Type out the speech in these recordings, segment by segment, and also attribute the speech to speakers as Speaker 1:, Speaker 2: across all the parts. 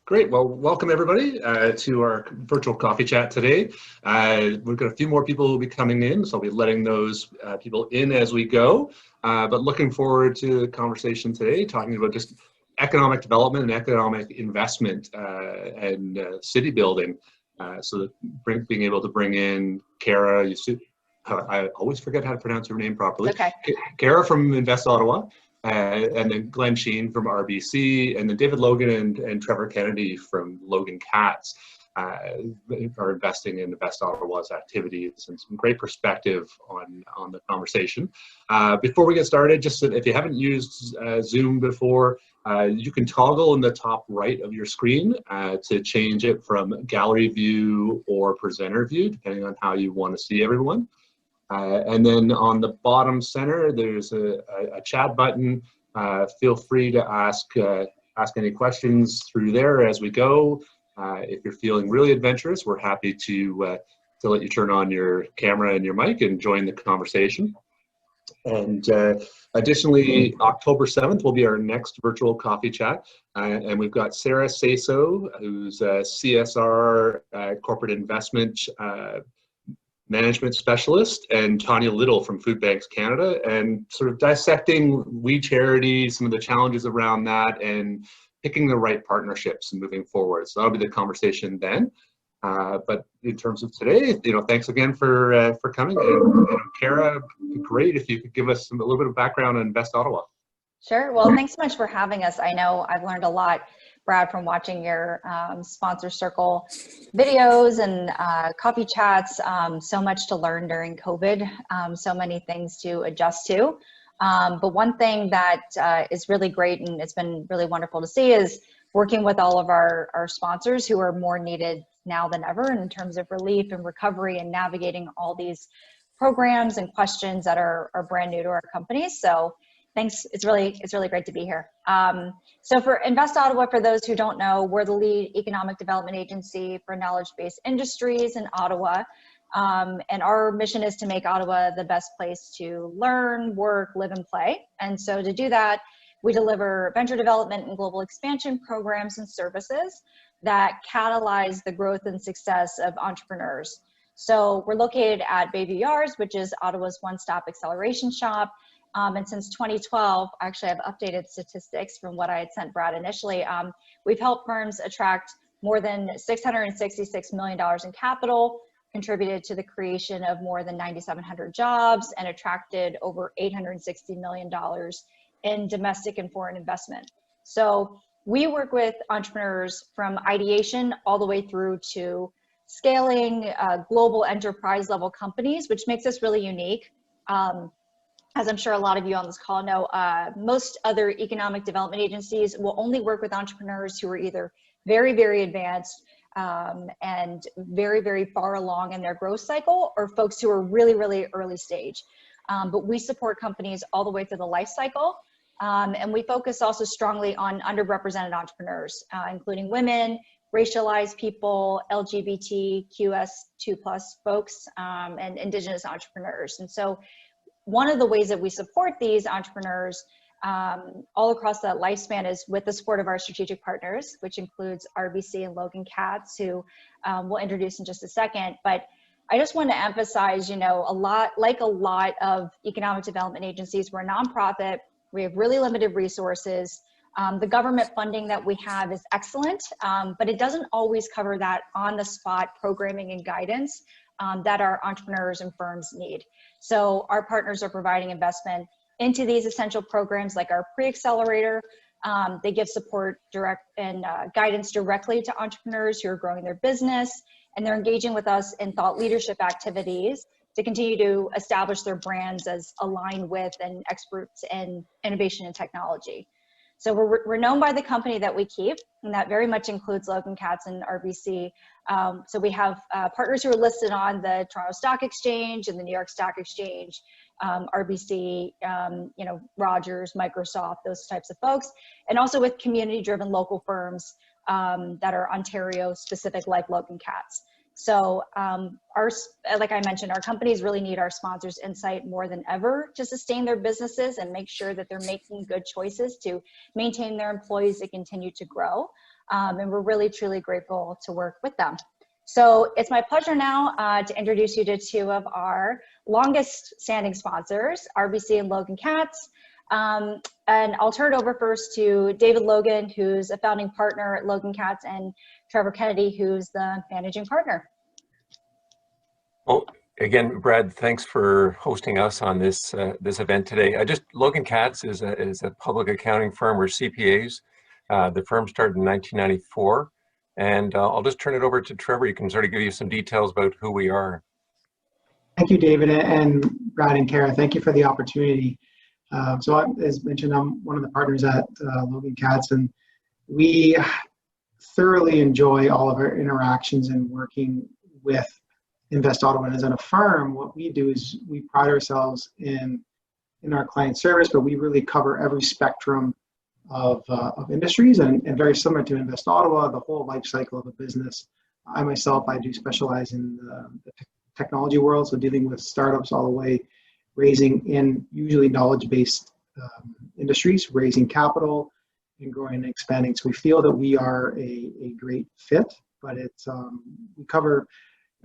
Speaker 1: Great. Well, welcome everybody to our virtual coffee chat today. We've got a few more people who will be coming in, so I'll be letting those people in as we go. But looking forward to the conversation today, talking about just economic development and economic investment and city building. So that being able to bring in Kara, I always forget how to pronounce her name properly.
Speaker 2: Okay.
Speaker 1: Kara from Invest Ottawa. And then Glenn Sheen from RBC, and then David Logan and Trevor Kennedy from Logan Katz are investing in Invest Ottawa's activities, and some great perspective on the conversation. Before we get started, just if you haven't used Zoom before, you can toggle in the top right of your screen to change it from gallery view or presenter view, depending on how you want to see everyone. And then on the bottom center, there's a chat button. Feel free to ask any questions through there as we go. If you're feeling really adventurous, we're happy to let you turn on your camera and your mic and join the conversation. And additionally, October 7th will be our next virtual coffee chat. And we've got Sarah Saso, who's a CSR corporate investment management specialist, and Tanya Little from Food Banks Canada, and sort of dissecting We Charity, some of the challenges around that, and picking the right partnerships and moving forward. So that'll be the conversation then. But in terms of today, thanks again for coming. And Kara, great if you could give us a little bit of background on Invest Ottawa.
Speaker 2: Sure. Well, thanks so much for having us. I know I've learned a lot, Brad, from watching your sponsor circle videos and coffee chats. So much to learn during COVID, so many things to adjust to. But one thing that is really great, and it's been really wonderful to see, is working with all of our sponsors who are more needed now than ever in terms of relief and recovery and navigating all these programs and questions that are brand new to our companies. So thanks. It's really great to be here. So for Invest Ottawa, for those who don't know, we're the lead economic development agency for knowledge-based industries in Ottawa. And our mission is to make Ottawa the best place to learn, work, live, and play. And so to do that, we deliver venture development and global expansion programs and services that catalyze the growth and success of entrepreneurs. So we're located at Bayview Yards, which is Ottawa's one-stop acceleration shop. And since 2012, actually I've updated statistics from what I had sent Brad initially. We've helped firms attract more than $666 million in capital, contributed to the creation of more than 9,700 jobs, and attracted over $860 million in domestic and foreign investment. So we work with entrepreneurs from ideation all the way through to scaling global enterprise level companies, which makes us really unique. As I'm sure a lot of you on this call know, most other economic development agencies will only work with entrepreneurs who are either very, very advanced and very, very far along in their growth cycle, or folks who are really, really early stage. But we support companies all the way through the life cycle. And we focus also strongly on underrepresented entrepreneurs, including women, racialized people, LGBTQS2+ folks, and Indigenous entrepreneurs. And so one of the ways that we support these entrepreneurs all across that lifespan is with the support of our strategic partners, which includes RBC and Logan Katz, who we'll introduce in just a second. But I just want to emphasize, a lot of economic development agencies, we're a nonprofit. We have really limited resources. The government funding that we have is excellent, but it doesn't always cover that on-the-spot programming and guidance that our entrepreneurs and firms need. So our partners are providing investment into these essential programs like our pre-accelerator. They give support direct and guidance directly to entrepreneurs who are growing their business, and they're engaging with us in thought leadership activities to continue to establish their brands as aligned with and experts in innovation and technology. So we're known by the company that we keep, and that very much includes Logan Katz and RBC. So we have partners who are listed on the Toronto Stock Exchange and the New York Stock Exchange, RBC, Rogers, Microsoft, those types of folks, and also with community-driven local firms that are Ontario-specific, like Logan Katz. So like I mentioned, our companies really need our sponsors' insight more than ever to sustain their businesses and make sure that they're making good choices to maintain their employees and continue to grow. And we're really, truly grateful to work with them. So it's my pleasure now to introduce you to two of our longest standing sponsors, RBC and Logan Katz. And I'll turn it over first to David Logan, who's a founding partner at Logan Katz, and Trevor Kennedy, who's the managing partner.
Speaker 3: Well, again, Brad, thanks for hosting us on this this event today. Logan Katz is a public accounting firm. We're CPAs. The firm started in 1994. And I'll just turn it over to Trevor. You can sort of give you some details about who we are.
Speaker 4: Thank you, David, and Brad and Kara. Thank you for the opportunity. As mentioned, I'm one of the partners at Logan Katz, and we thoroughly enjoy all of our interactions and working with Invest Ottawa. And as a firm, what we do is we pride ourselves in our client service, but we really cover every spectrum of industries, and very similar to Invest Ottawa, the whole life cycle of a business. I myself, I do specialize in the technology world, so dealing with startups all the way, raising in usually knowledge-based industries, raising capital and growing and expanding. So we feel that we are a great fit, but it's we cover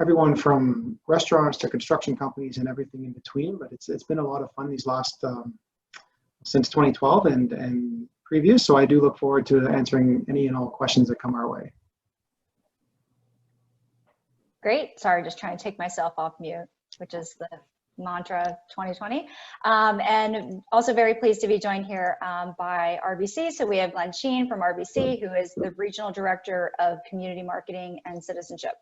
Speaker 4: everyone from restaurants to construction companies and everything in between. But it's been a lot of fun these last since 2012 and previous. So I do look forward to answering any and all questions that come our way.
Speaker 2: Great. Sorry, just trying to take myself off mute, which is the mantra of 2020. And also very pleased to be joined here by RBC. So we have Glenn Sheen from RBC, who is the Regional Director of Community Marketing and Citizenship.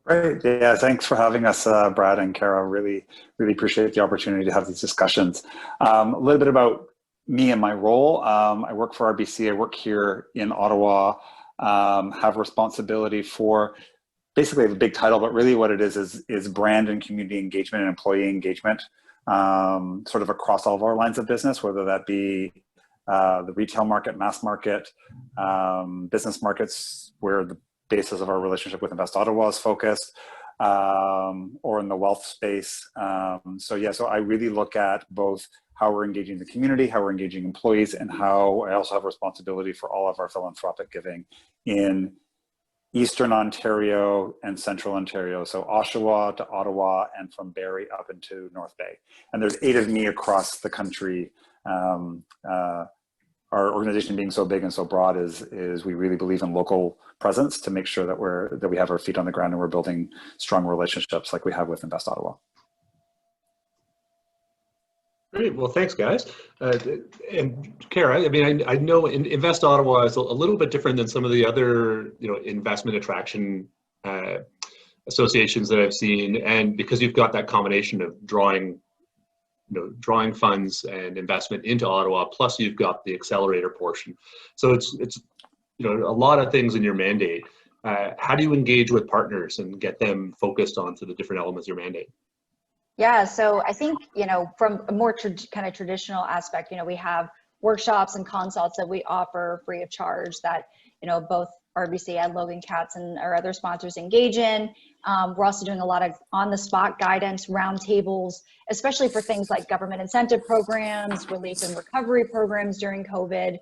Speaker 5: Great. Yeah, thanks for having us, Brad and Kara. Really appreciate the opportunity to have these discussions. A little bit about me and my role. I work for RBC. I work here in Ottawa, have responsibility for basically the big title, but really what it is brand and community engagement and employee engagement, sort of across all of our lines of business, whether that be the retail market, mass market, business markets, where the basis of our relationship with Invest Ottawa is focused, or in the wealth space. So I really look at both how we're engaging the community, how we're engaging employees, and how I also have responsibility for all of our philanthropic giving in Eastern Ontario and Central Ontario. So Oshawa to Ottawa, and from Barrie up into North Bay. And there's 8 of me across the country. Our organization being so big and so broad is we really believe in local presence to make sure that we have our feet on the ground and we're building strong relationships like we have with Invest Ottawa.
Speaker 1: Great. Well, thanks, guys. And Kara, I mean, I know Invest Ottawa is a little bit different than some of the other, investment attraction associations that I've seen, and because you've got that combination of drawing funds and investment into Ottawa, plus you've got the accelerator portion. So it's a lot of things in your mandate. How do you engage with partners and get them focused onto the different elements of your mandate?
Speaker 2: Yeah, so I think, from a more kind of traditional aspect, we have workshops and consults that we offer free of charge that, both RBC and Logan Katz and our other sponsors engage in. We're also doing a lot of on-the-spot guidance, roundtables, especially for things like government incentive programs, relief and recovery programs during COVID.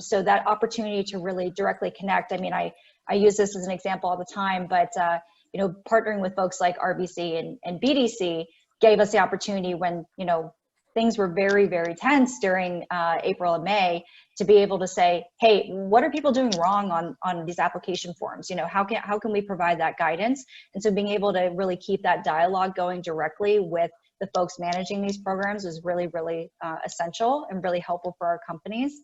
Speaker 2: So that opportunity to really directly connect. I mean, I use this as an example all the time, but partnering with folks like RBC and BDC gave us the opportunity when, things were very, very tense during April and May to be able to say, hey, what are people doing wrong on these application forms? How can we provide that guidance? And so being able to really keep that dialogue going directly with the folks managing these programs is really, really essential and really helpful for our companies.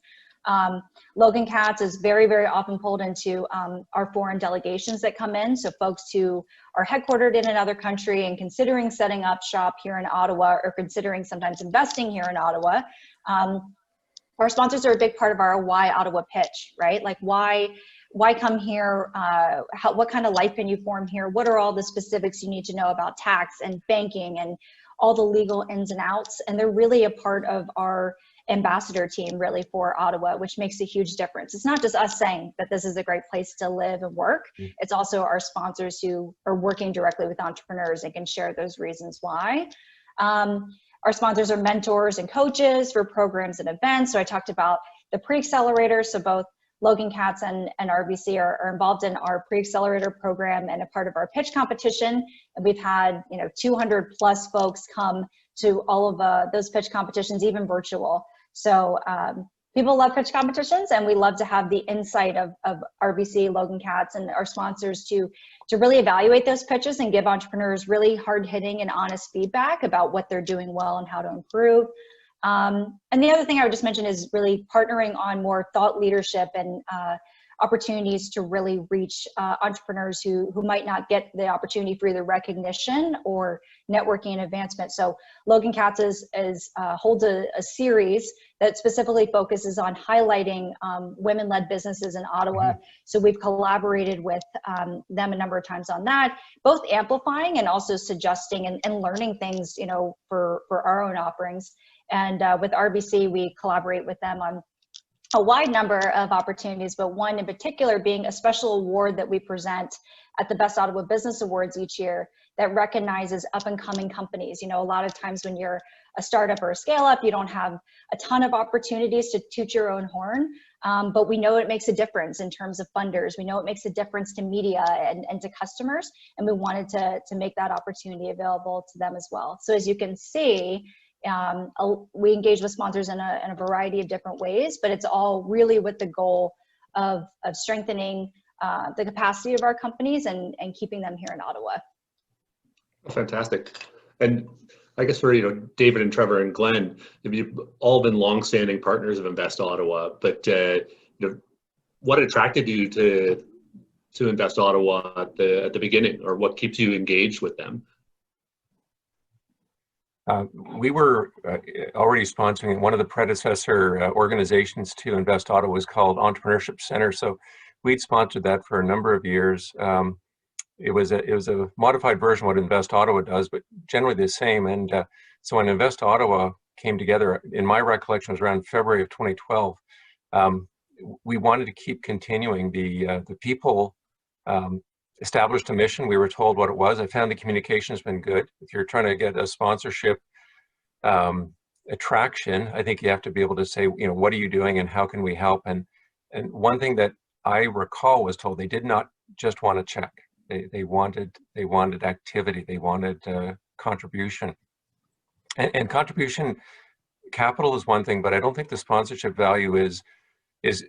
Speaker 2: Logan Katz is very, very often pulled into our foreign delegations that come in. So folks who are headquartered in another country and considering setting up shop here in Ottawa, or considering sometimes investing here in Ottawa. Our sponsors are a big part of our why Ottawa pitch, right? Like why come here? What kind of life can you form here? What are all the specifics you need to know about tax and banking and all the legal ins and outs? And they're really a part of our ambassador team really for Ottawa, which makes a huge difference. It's not just us saying that this is a great place to live and work. It's also our sponsors who are working directly with entrepreneurs and can share those reasons why. Our sponsors are mentors and coaches for programs and events. So I talked about the pre-accelerator. So both Logan Katz and RBC are involved in our pre-accelerator program and a part of our pitch competition. And we've had 200 plus folks come to all of those pitch competitions, even virtual. So people love pitch competitions, and we love to have the insight of RBC, Logan Katz, and our sponsors to really evaluate those pitches and give entrepreneurs really hard-hitting and honest feedback about what they're doing well and how to improve. And the other thing I would just mention is really partnering on more thought leadership and opportunities to really reach entrepreneurs who might not get the opportunity for either recognition or networking and advancement. So Logan Katz holds a series that specifically focuses on highlighting women-led businesses in Ottawa. So we've collaborated with them a number of times on that, both amplifying and also suggesting and learning things, for our own offerings. And with RBC, we collaborate with them on a wide number of opportunities, but one in particular being a special award that we present at the Best Ottawa Business Awards each year that recognizes up and coming companies. A lot of times when you're a startup or a scale up, you don't have a ton of opportunities to toot your own horn, but we know it makes a difference in terms of funders. We know it makes a difference to media and to customers, and we wanted to make that opportunity available to them as well. So as you can see, we engage with sponsors in a variety of different ways, but it's all really with the goal of strengthening the capacity of our companies and keeping them here in Ottawa.
Speaker 1: Fantastic. And I guess for David and Trevor and Glenn, you've all been longstanding partners of Invest Ottawa, but what attracted you to Invest Ottawa at the beginning, or what keeps you engaged with them?
Speaker 3: We were already sponsoring one of the predecessor organizations to Invest Ottawa was called Entrepreneurship Center. So we'd sponsored that for a number of years. It was a modified version of what Invest Ottawa does, but generally the same. And so when Invest Ottawa came together, in my recollection, it was around February of 2012. We wanted to keep continuing. The people established a mission. We were told what it was. I found the communication has been good. If you're trying to get a sponsorship attraction, I think you have to be able to say, what are you doing and how can we help? And one thing that I recall was told they did not just want a check. They wanted activity. They wanted contribution. And contribution capital is one thing, but I don't think the sponsorship value is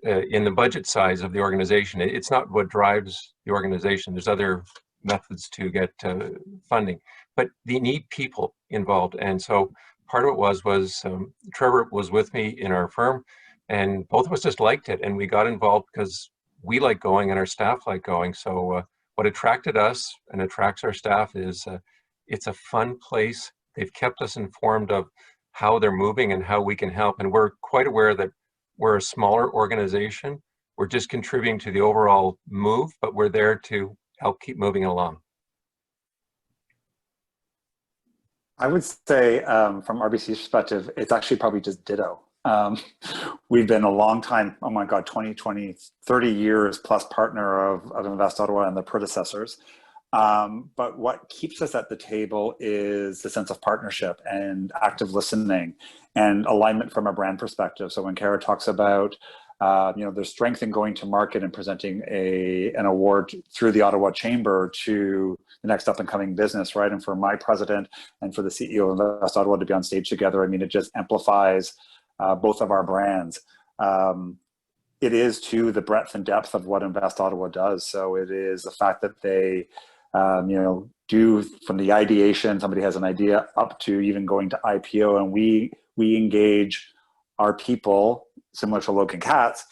Speaker 3: in the budget size of the organization. It's not what drives the organization. There's other methods to get funding, but they need people involved. And so part of it was Trevor was with me in our firm, and both of us just liked it. And we got involved because we like going and our staff like going. So what attracted us and attracts our staff is it's a fun place. They've kept us informed of how they're moving and how we can help. And we're quite aware that we're a smaller organization. We're just contributing to the overall move, but we're there to help keep moving along.
Speaker 5: I would say from RBC's perspective, it's actually probably just ditto. We've been a long time, 30 years plus partner of Invest Ottawa and the predecessors. But what keeps us at the table is the sense of partnership and active listening and alignment from a brand perspective. So when Kara talks about there's strength in going to market and presenting an award through the Ottawa Chamber to the next up and coming business, right? And for my president and for the CEO of Invest Ottawa to be on stage together, it just amplifies both of our brands. It is too the breadth and depth of what Invest Ottawa does. So it is the fact that they do from the ideation, somebody has an idea, up to even going to IPO, and we engage our people, similar to Logan Katz,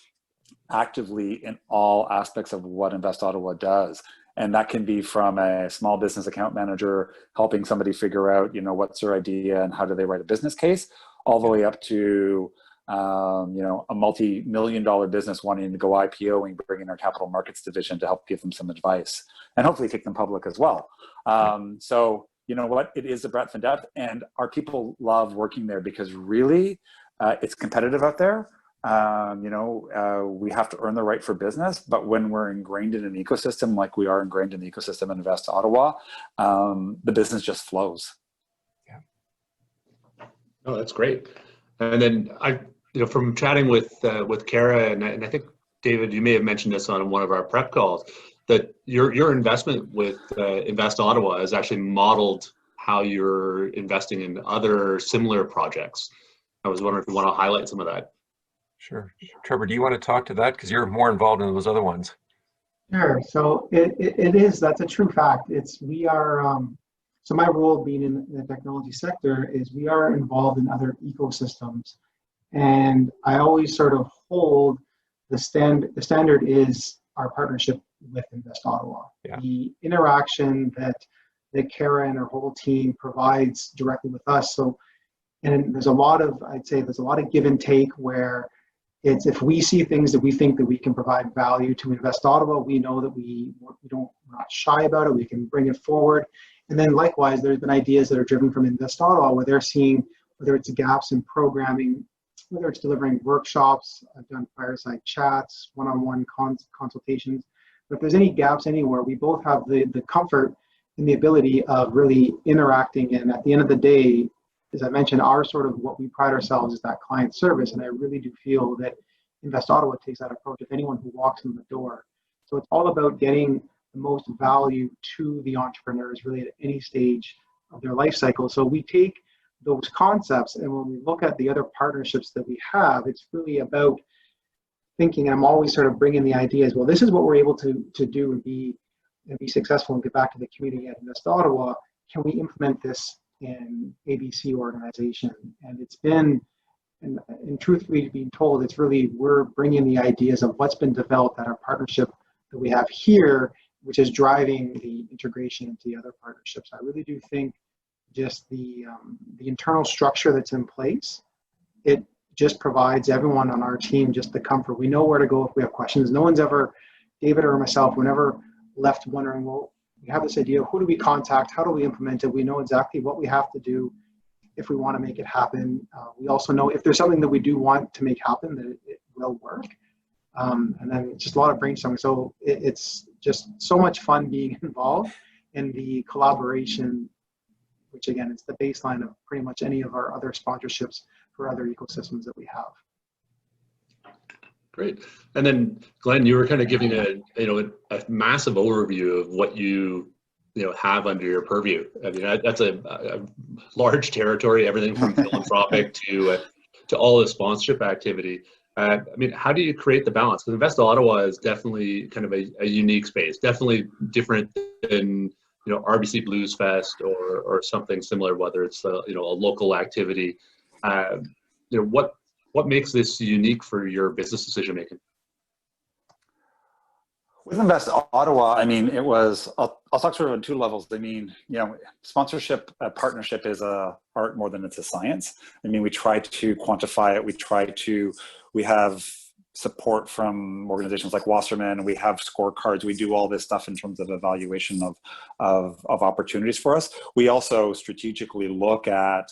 Speaker 5: actively in all aspects of what Invest Ottawa does. And that can be from a small business account manager helping somebody figure out, what's their idea and how do they write a business case, all the way up to a multi-million-dollar business wanting to go IPO and bring in our capital markets division to help give them some advice and hopefully take them public as well. So you know what, it is the breadth and depth, and our people love working there because really it's competitive out there. We have to earn the right for business, but when we're ingrained in an ecosystem like we are ingrained in the ecosystem in Invest Ottawa, the business just flows.
Speaker 1: Yeah. Oh, that's great. And then from chatting with Kara and I think David, you may have mentioned this on one of our prep calls, that your investment with Invest Ottawa has actually modeled how you're investing in other similar projects. I was wondering if you want to highlight some of that.
Speaker 3: Sure. Trevor, do you want to talk to that? Because you're more involved in those other ones.
Speaker 4: Sure. So it is, that's a true fact. We are, so my role being in the technology sector is we are involved in other ecosystems. And I always sort of hold the standard is our partnership with Invest Ottawa.
Speaker 3: Yeah.
Speaker 4: The interaction that Kara and her whole team provides directly with us. So, and there's a lot of, I'd say there's a lot of give and take where it's, if we see things that we think that we can provide value to Invest Ottawa, we know that we're not shy about it, we can bring it forward. And then likewise, there's been ideas that are driven from Invest Ottawa where they're seeing, whether it's gaps in programming, whether it's delivering workshops, I've done fireside chats, one-on-one consultations. But if there's any gaps anywhere, we both have the comfort and the ability of really interacting. And at the end of the day, as I mentioned, our sort of what we pride ourselves is that client service. And I really do feel that Invest Ottawa takes that approach with anyone who walks in the door. So it's all about getting the most value to the entrepreneurs really at any stage of their life cycle. So we take those concepts, and when we look at the other partnerships that we have, it's really about thinking, and I'm always sort of bringing the ideas, well, this is what we're able to do and be successful and get back to the community at Invest Ottawa. Can we implement this in ABC organization? And it's been, and truthfully being told, it's really, we're bringing the ideas of what's been developed at our partnership that we have here, which is driving the integration into the other partnerships. I really do think just the internal structure that's in place, it just provides everyone on our team just the comfort. We know where to go if we have questions. No one's ever, David or myself, we're never left wondering, well, we have this idea, who do we contact? How do we implement it? We know exactly what we have to do if we want to make it happen. We also know if there's something that we do want to make happen, that it will work. And then just a lot of brainstorming. So it's just so much fun being involved in the collaboration, which again, it's the baseline of pretty much any of our other sponsorships for other ecosystems that we have.
Speaker 1: Great. And then Glenn, you were kind of giving a massive overview of what you have under your purview. I mean, that's a large territory, everything from philanthropic to all the sponsorship activity. I mean, how do you create the balance? Because Invest Ottawa is definitely kind of a unique space, definitely different than RBC Blues Fest or something similar, whether it's a local activity. What makes this unique for your business decision making?
Speaker 5: With Invest Ottawa, I mean, it was, I'll talk sort of on two levels. I mean, sponsorship, partnership is a art more than it's a science. I mean, we try to quantify it. We have support from organizations like Wasserman. We have scorecards. We do all this stuff in terms of evaluation of opportunities for us. We also strategically look at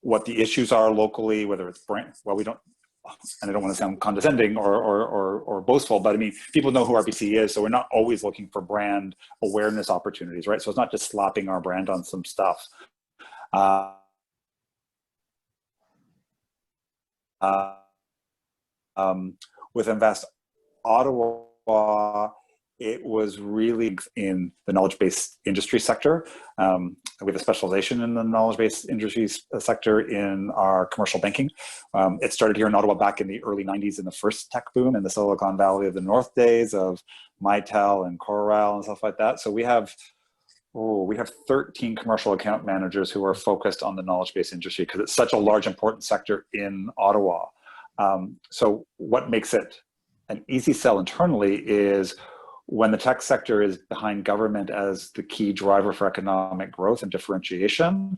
Speaker 5: what the issues are locally, whether it's brand, well, we don't, and I don't want to sound condescending or boastful, but I mean, people know who RBC is, so we're not always looking for brand awareness opportunities, right? So it's not just slapping our brand on some stuff. With Invest Ottawa, it was really in the knowledge-based industry sector, with a specialization in the knowledge-based industry sector in our commercial banking. It started here in Ottawa back in the early 90s in the first tech boom in the Silicon Valley of the North days of Mitel and Corel and stuff like that. So we have 13 commercial account managers who are focused on the knowledge-based industry because it's such a large, important sector in Ottawa. So what makes it an easy sell internally is when the tech sector is behind government as the key driver for economic growth and differentiation,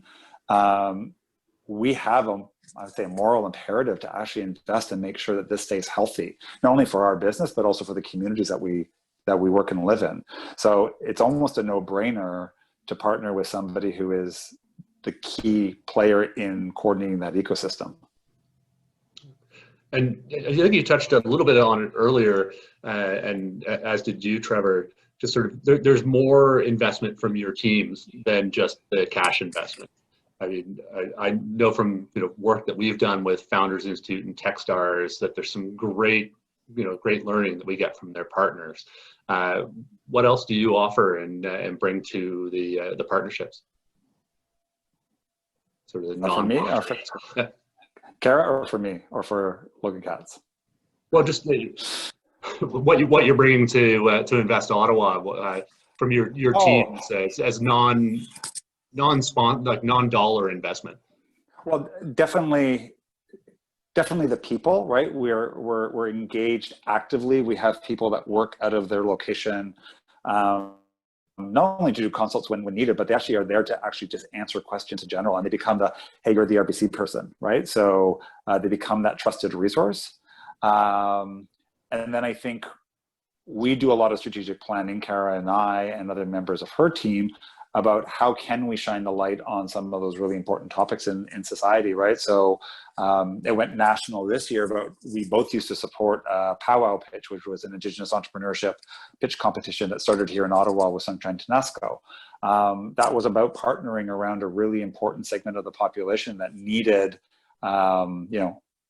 Speaker 5: we have I would say a moral imperative to actually invest and make sure that this stays healthy, not only for our business, but also for the communities that we work and live in. So it's almost a no-brainer to partner with somebody who is the key player in coordinating that ecosystem.
Speaker 1: And I think you touched a little bit on it earlier, and as did you, Trevor, just sort of there's more investment from your teams than just the cash investment. I mean, I know from work that we've done with Founders Institute and Techstars that there's some great great learning that we get from their partners. What else do you offer and bring to the partnerships? Sort of the
Speaker 5: For me, or for Kara, or for me, or for Logan Katz?
Speaker 1: Well, just what you're bringing to Invest Ottawa from your teams as non-dollar investment.
Speaker 5: Well, definitely the people, right? We're engaged actively. We have people that work out of their location, not only to do consults when needed, but they actually are there to actually just answer questions in general. And they become hey, you're the RBC person, right? So they become that trusted resource. And then I think we do a lot of strategic planning, Kara and I and other members of her team, about how can we shine the light on some of those really important topics in society, right? So it went national this year, but we both used to support Powwow Pitch, which was an Indigenous entrepreneurship pitch competition that started here in Ottawa with Sunshine Tenasco. That was about partnering around a really important segment of the population that needed,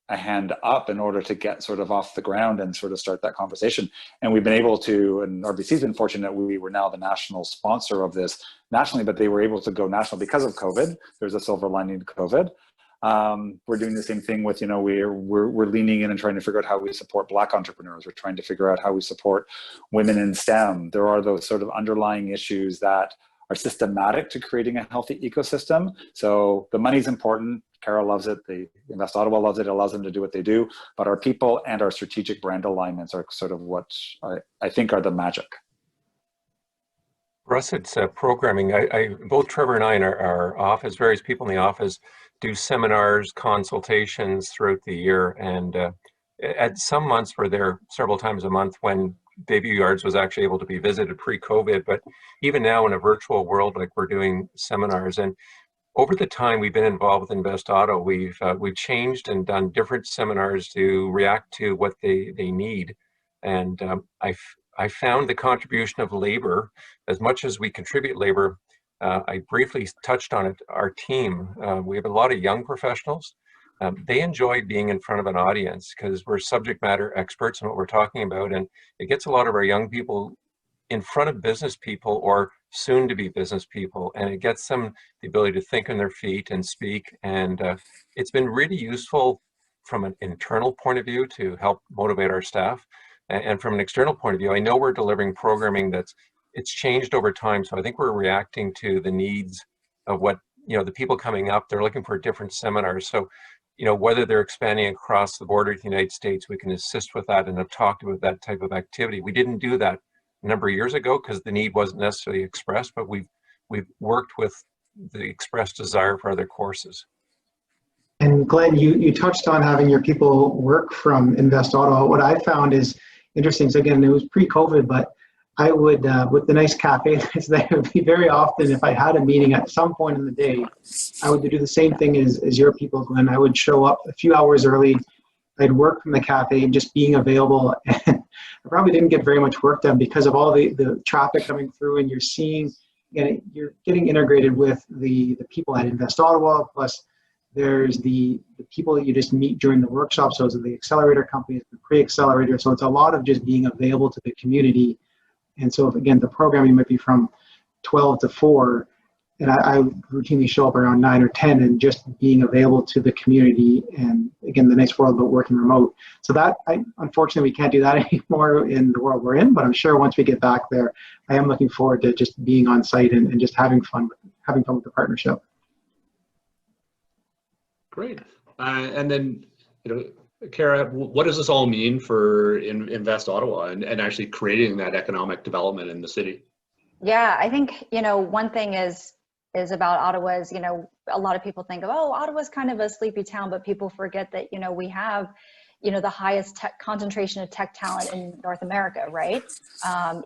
Speaker 5: a hand up in order to get sort of off the ground and sort of start that conversation. And we've been able to, and RBC's been fortunate, we were now the national sponsor of this nationally, but they were able to go national because of COVID. There's a silver lining to COVID. We're doing the same thing with, we're leaning in and trying to figure out how we support Black entrepreneurs. We're trying to figure out how we support women in STEM. There are those sort of underlying issues that are systematic to creating a healthy ecosystem. So the money's important. Kara loves it. The Invest Ottawa loves it. It allows them to do what they do. But our people and our strategic brand alignments are sort of what I think are the magic.
Speaker 3: For us, it's programming. Both Trevor and I in our office, various people in the office, do seminars, consultations throughout the year. And at some months we're there several times a month when Baby Yards was actually able to be visited pre-COVID. But even now in a virtual world, like we're doing seminars. And over the time we've been involved with Invest Auto, we've changed and done different seminars to react to what they need. And I found the contribution of labor, as much as we contribute labor, I briefly touched on it, our team. We have a lot of young professionals. They enjoy being in front of an audience because we're subject matter experts in what we're talking about. And it gets a lot of our young people in front of business people or soon to be business people. And it gets them the ability to think on their feet and speak. And it's been really useful from an internal point of view to help motivate our staff. And from an external point of view, I know we're delivering programming it's changed over time. So I think we're reacting to the needs of what, the people coming up, they're looking for different seminars. So, whether they're expanding across the border to the United States, we can assist with that and have talked about that type of activity. We didn't do that a number of years ago because the need wasn't necessarily expressed, but we've worked with the expressed desire for other courses. And
Speaker 4: Glenn, you touched on having your people work from Invest Auto. What I found is interesting. So again, it was pre-COVID, but I would, with the nice cafe that's there, would be very often, if I had a meeting at some point in the day, I would do the same thing as your people, Glenn. I would show up a few hours early. I'd work from the cafe and just being available. And I probably didn't get very much work done because of all the traffic coming through, and you're getting integrated with the people at Invest Ottawa, plus there's the people that you just meet during the workshop. So it's the accelerator companies, the pre-accelerator. So it's a lot of just being available to the community. And so again, the programming might be from 12 to 4, and I routinely show up around 9 or 10 and just being available to the community. And again, the nice world about working remote. So unfortunately, we can't do that anymore in the world we're in, but I'm sure once we get back there, I am looking forward to just being on site and just having fun with the partnership.
Speaker 1: Great. And then, Kara, what does this all mean for Invest Ottawa and actually creating that economic development in the city?
Speaker 2: Yeah, I think, one thing is about Ottawa is, a lot of people think of, Ottawa's kind of a sleepy town, but people forget that, we have, the highest concentration of tech talent in North America, right?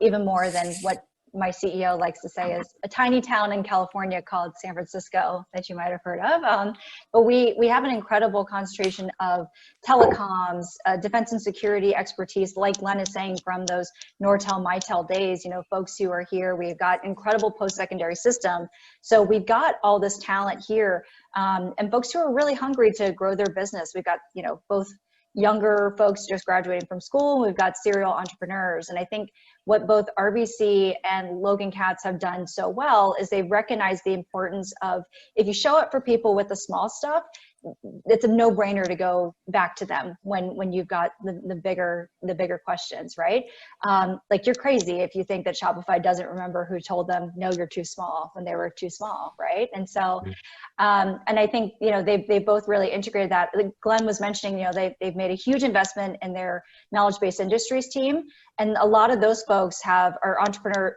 Speaker 2: Even more than what my CEO likes to say is a tiny town in California called San Francisco that you might have heard of. But we have an incredible concentration of telecoms, defense and security expertise, like Glenn is saying, from those Nortel, Mitel days, folks who are here. We've got incredible post-secondary system. So we've got all this talent here, and folks who are really hungry to grow their business. We've got, both younger folks just graduating from school, and we've got serial entrepreneurs. And I think what both RBC and Logan Katz have done so well is they've recognized the importance of, if you show up for people with the small stuff, it's a no-brainer to go back to them when you've got the bigger questions, right? Like, you're crazy if you think that Shopify doesn't remember who told them, no, you're too small, when they were too small, right? And so, and I think, they've both really integrated that. Glenn was mentioning, they've made a huge investment in their knowledge-based industries team. And a lot of those folks are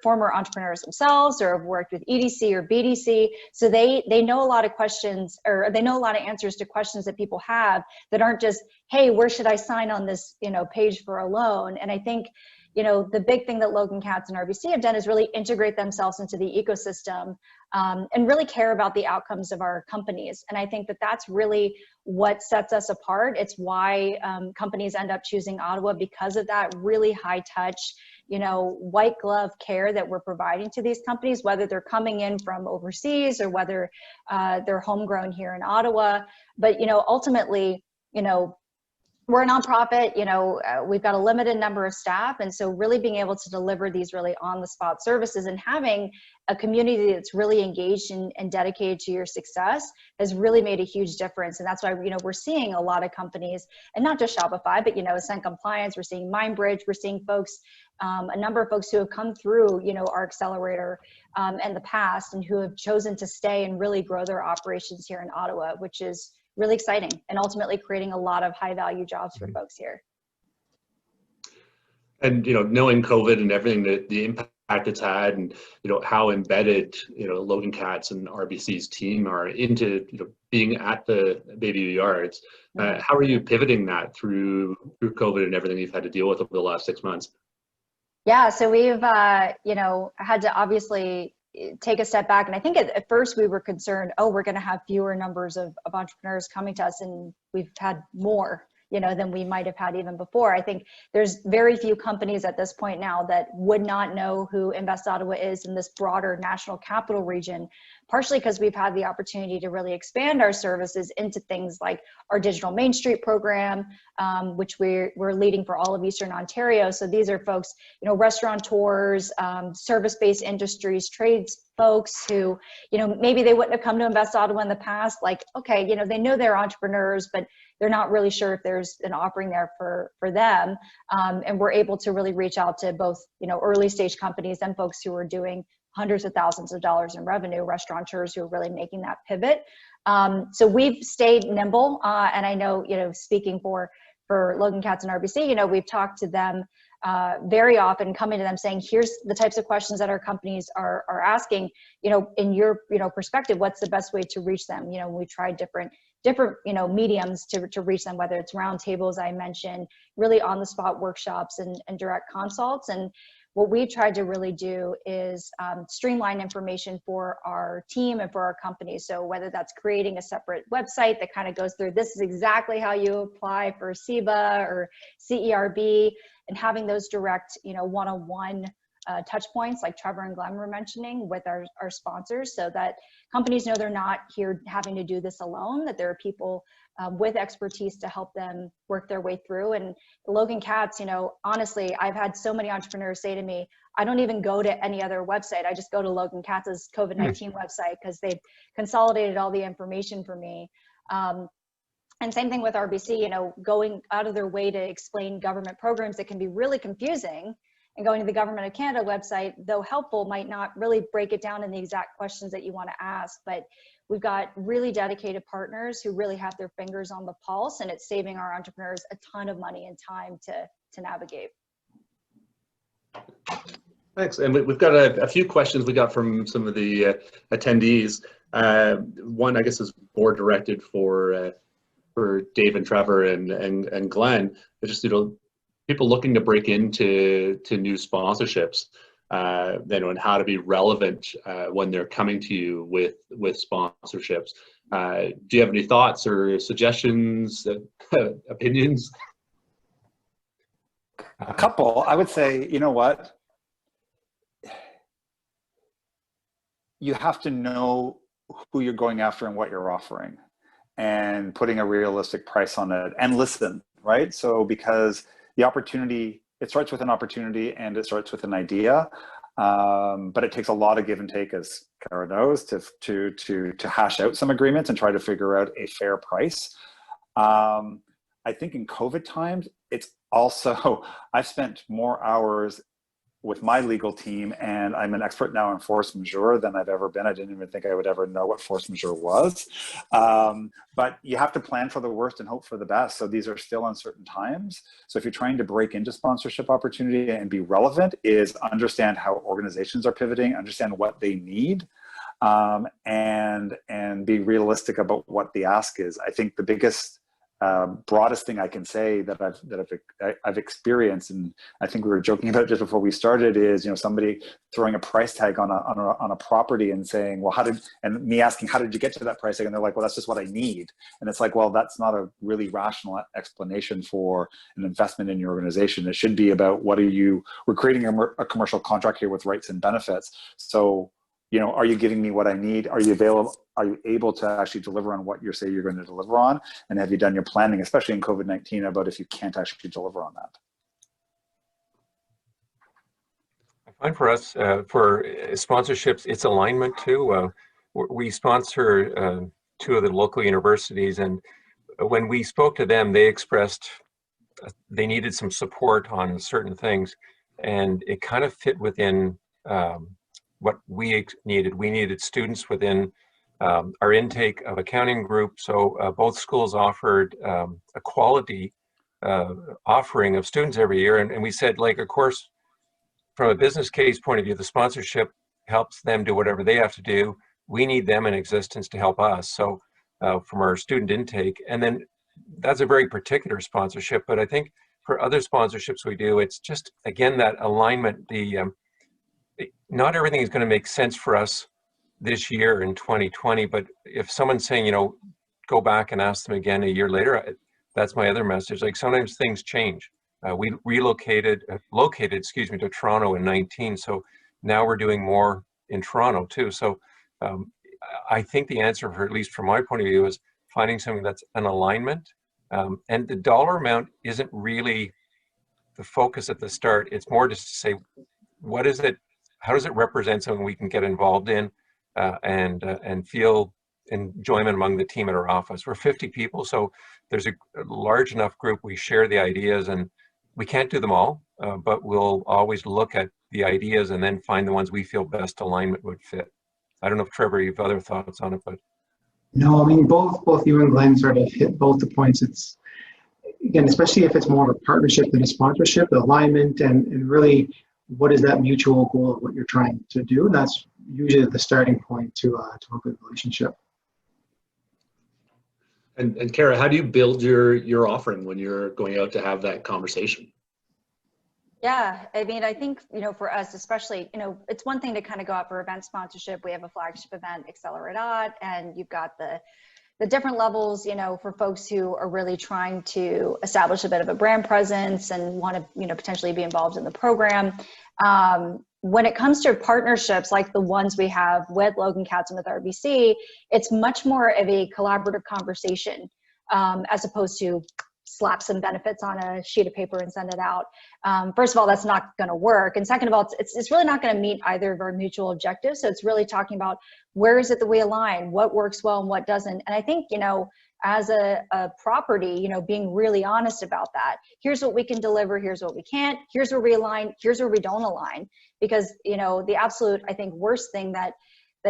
Speaker 2: former entrepreneurs themselves, or have worked with EDC or BDC. So they know a lot of questions, or they know a lot of answers to questions that people have that aren't just, hey, where should I sign on this, page for a loan? And I think, the big thing that Logan Katz and RBC have done is really integrate themselves into the ecosystem, and really care about the outcomes of our companies. And I think that that's really what sets us apart. It's why companies end up choosing Ottawa, because of that really high touch, white glove care that we're providing to these companies, whether they're coming in from overseas or whether they're homegrown here in Ottawa. But, ultimately, we're a nonprofit, we've got a limited number of staff. And so really being able to deliver these really on-the-spot services and having a community that's really engaged and dedicated to your success has really made a huge difference. And that's why, we're seeing a lot of companies, and not just Shopify, but, Ascent Compliance, we're seeing MindBridge, we're seeing folks, a number of folks who have come through, our accelerator in the past, and who have chosen to stay and really grow their operations here in Ottawa, which is really exciting, and ultimately creating a lot of high value jobs for folks here.
Speaker 1: And, knowing COVID and everything, that the impact it's had, and, how embedded, Logan Katz and RBC's team are into, being at the Baby Yards, how are you pivoting that through COVID and everything you've had to deal with over the last 6 months?
Speaker 2: Yeah, so we've, had to obviously take a step back. And I think at first we were concerned, we're going to have fewer numbers of entrepreneurs coming to us, and we've had more, than we might have had even before. I think there's very few companies at this point now that would not know who Invest Ottawa is in this broader national capital region, partially because we've had the opportunity to really expand our services into things like our digital Main Street program, which we're leading for all of Eastern Ontario. So these are folks, restaurateurs, service-based industries, trades folks who, maybe they wouldn't have come to Invest Ottawa in the past. Like, okay, they know they're entrepreneurs, but they're not really sure if there's an offering there for them. And we're able to really reach out to both, early stage companies and folks who are doing hundreds of thousands of dollars in revenue, restaurateurs who are really making that pivot. So we've stayed nimble. And I know, speaking for Logan Katz and RBC, we've talked to them very often, coming to them saying, here's the types of questions that our companies are asking, in your, perspective, what's the best way to reach them? We tried different, mediums to reach them, whether it's roundtables, I mentioned, really on the spot workshops and direct consults. And what we tried to really do is streamline information for our team and for our companies. So whether that's creating a separate website that kind of goes through, this is exactly how you apply for CEBA or CERB, and having those direct, one-on-one touch points like Trevor and Glenn were mentioning with our sponsors, so that companies know they're not here having to do this alone, that there are people with expertise to help them work their way through. And Logan Katz, honestly, I've had so many entrepreneurs say to me, I don't even go to any other website. I just go to Logan Katz's COVID-19 website, because they've consolidated all the information for me. And same thing with RBC, going out of their way to explain government programs that can be really confusing, and going to the Government of Canada website, though helpful, might not really break it down in the exact questions that you want to ask. But we've got really dedicated partners who really have their fingers on the pulse, and it's saving our entrepreneurs a ton of money and time to navigate.
Speaker 1: Thanks. And we've got a few questions we got from some of the attendees. One, I guess, is more directed for Dave and Trevor and Glenn. It's just, people looking to break into new sponsorships. and how to be relevant when they're coming to you with sponsorships. Do you have any thoughts or suggestions, opinions?
Speaker 5: A couple. I would say, you know what? You have to know who you're going after and what you're offering, and putting a realistic price on it, and listen, right? So because the opportunity, it starts with an opportunity and it starts with an idea, but it takes a lot of give and take, as Kara knows, to hash out some agreements and try to figure out a fair price. I think in COVID times, it's also, I've spent more hours with my legal team, and I'm an expert now in force majeure than I've ever been. I didn't even think I would ever know what force majeure was. But you have to plan for the worst and hope for the best. So these are still uncertain times. So if you're trying to break into sponsorship opportunity and be relevant, is understand how organizations are pivoting, understand what they need, and be realistic about what the ask is. I think the biggest broadest thing I can say that I've experienced, and I think we were joking about it just before we started, is, you know, somebody throwing a price tag on a property and saying, well, and me asking, how did you get to that price tag? And they're like, well, that's just what I need. And it's like, well, that's not a really rational explanation for an investment in your organization. It should be about we're creating a commercial contract here with rights and benefits. So, you know, are you giving me what I need? Are you available? Are you able to actually deliver on what you say you're going to deliver on? And have you done your planning, especially in COVID-19, about if you can't actually deliver on that?
Speaker 3: I find for us, for sponsorships, it's alignment too. We sponsor 2 of the local universities, and when we spoke to them, they expressed they needed some support on certain things, and it kind of fit within what we needed. We needed students within our intake of accounting group. So both schools offered a quality offering of students every year. And we said, like, of course, from a business case point of view, the sponsorship helps them do whatever they have to do. We need them in existence to help us. So from our student intake, and then that's a very particular sponsorship. But I think for other sponsorships we do, it's just, again, that alignment. Not everything is going to make sense for us this year in 2020, but if someone's saying, you know, go back and ask them again a year later, that's my other message. Like, sometimes things change. We located to Toronto in 19, so now we're doing more in Toronto too. So I think the answer, for at least from my point of view, is finding something that's an alignment, and the dollar amount isn't really the focus at the start. It's more just to say, what is it? How does it represent something we can get involved in and feel enjoyment among the team at our office? We're 50 people, so there's a large enough group. We share the ideas, and we can't do them all, but we'll always look at the ideas and then find the ones we feel best alignment would fit. I don't know if, Trevor, you have other thoughts on it, but.
Speaker 4: No, I mean, both you and Glenn sort of hit both the points. It's, again, especially if it's more of a partnership than a sponsorship, the alignment, and really, what is that mutual goal of what you're trying to do? And that's usually the starting point to a good relationship.
Speaker 1: And Kara, how do you build your offering when you're going out to have that conversation?
Speaker 2: Yeah, I mean, I think, you know, for us, especially, you know, it's one thing to kind of go out for event sponsorship. We have a flagship event, Accelerate, and you've got the different levels, you know, for folks who are really trying to establish a bit of a brand presence and want to, you know, potentially be involved in the program. When it comes to partnerships like the ones we have with Logan Katz and with RBC, it's much more of a collaborative conversation, as opposed to slap some benefits on a sheet of paper and send it out. First of all, that's not going to work. And second of all, it's really not going to meet either of our mutual objectives. So it's really talking about where is it that we align, what works well and what doesn't. And I think, you know, as a property, you know, being really honest about that. Here's what we can deliver, here's what we can't, here's where we align, here's where we don't align. Because, you know, the absolute, I think, worst thing that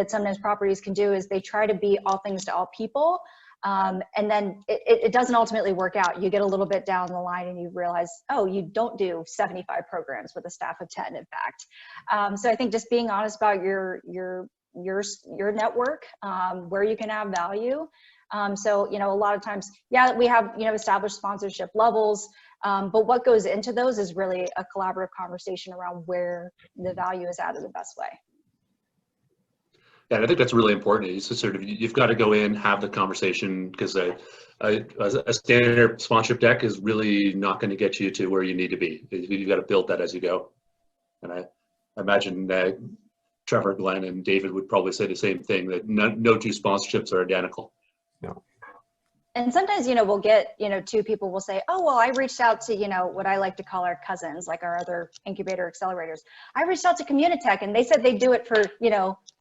Speaker 2: sometimes properties can do is they try to be all things to all people. And then it doesn't ultimately work out. You get a little bit down the line and you realize, oh, you don't do 75 programs with a staff of 10, in fact. So I think just being honest about your network, where you can add value. So, you know, a lot of times, yeah, we have, you know, established sponsorship levels. But what goes into those is really a collaborative conversation around where the value is added the best way.
Speaker 1: Yeah, and I think that's really important. It's just sort of, you've got to go in, have the conversation, because a standard sponsorship deck is really not going to get you to where you need to be. You've got to build that as you go. And I imagine Trevor, Glenn, and David would probably say the same thing, that no two sponsorships are identical.
Speaker 3: No.
Speaker 2: And sometimes, we'll get, two people will say, oh, well, I reached out to, what I like to call our cousins, like our other incubator accelerators. I reached out to Communitech and they said they'd do it for,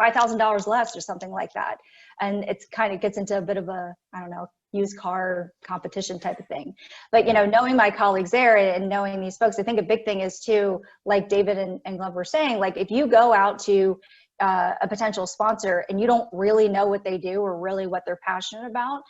Speaker 2: $5,000 less or something like that. And it's kind of gets into a bit of a, I don't know, used car competition type of thing. But, knowing my colleagues there and knowing these folks, I think a big thing is too, like David and Glenn were saying, like if you go out to a potential sponsor and you don't really know what they do or really what they're passionate about,